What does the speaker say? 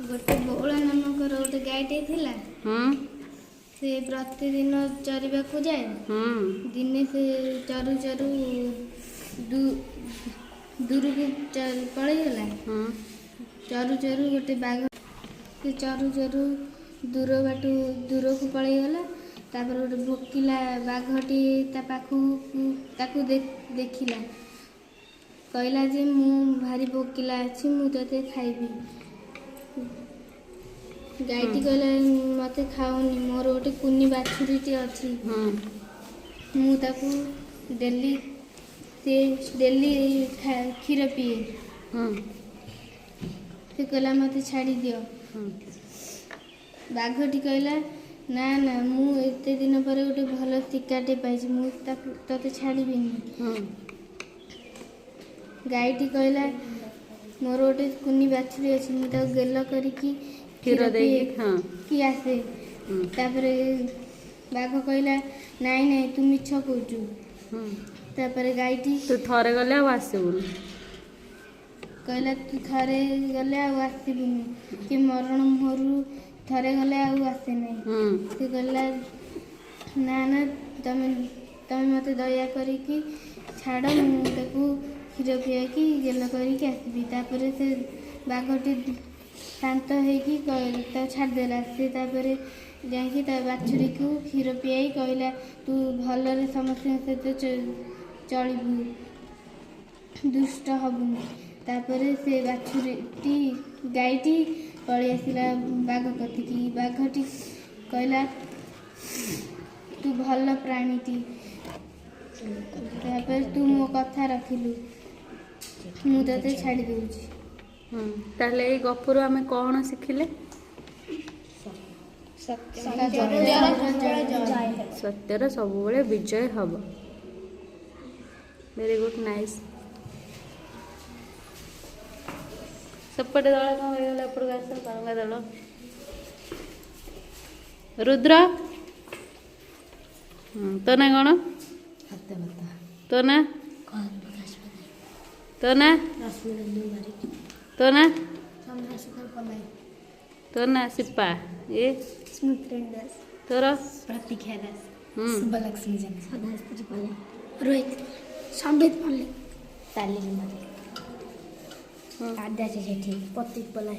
गोटे बौला नामक गोटे गायटे थिला। से प्रतिदिन चरवा को जाए। दिने से चरु चरु दूर को पलैगला। चरु चरु गोटे बाघ से चरु चरु दूर को पलैगला। तापर गोटे भोकिला बाघटी ता पाखु देखिला। कहला जे मु भारी भोकिला अच्छी मु ते खाइबी। गायटी कहला मत खाओनी मोर गोटे कुनी बाछुरीटी अच्छी मुझे डेली क्षीर पीए। से कहला मत छाड़ी दियो। बाघटी कहला ना ना मु एते दिन पर गोटे भल शिकाटे पाइछि मु तते छाड़ीबिनी। गायटी कहला मोर गोटे कुनी बाछुरी अच्छी मुझे गेल करिकी क्षीर कि आसे। तापर बाघ कहला नाई नाई तू मिछ कहचु। तापर गायटी तू थरे गले आसबुन कहला तू थरे गले आसबुनी कि मरण मुहरु थरे गले आसे नहीं। से कहला ना ना तमें मत दया करिकी छाड़ मुझे क्षीर पिया कि गेल करिकी आसबी। तापर से बाघटी शांत होगी छाड़देला। से जाकि बाछुरी को क्षीर पियाई कहला तू भलरे समस्त सहित चलबू दुष्ट हबुनी। तापर से बाछुरी गायटी पलि आसला बाघ कतिकी। बाघटी कहला तू भल प्राणीटी तापर तू मो कथा रखिलु मु ते छाड़ी दूची। ताहले ए गपरु आमे कोन शिखिले? सत्यर सब बेले विजय हब। Very good nice. सेपटे दल कौन हो ऊपर आस तरंगा दल रुद्र तो ना कौन तो ना तो ना तो ना तो ना सिप्पा ये तोर प्रतीक्षा दास सुबलक्ष्मी जन सदास्त्री पल्ले रोहित संबित मल्लिक तालिम मल्लिक आद्या सेठी प्रतीक पल्ले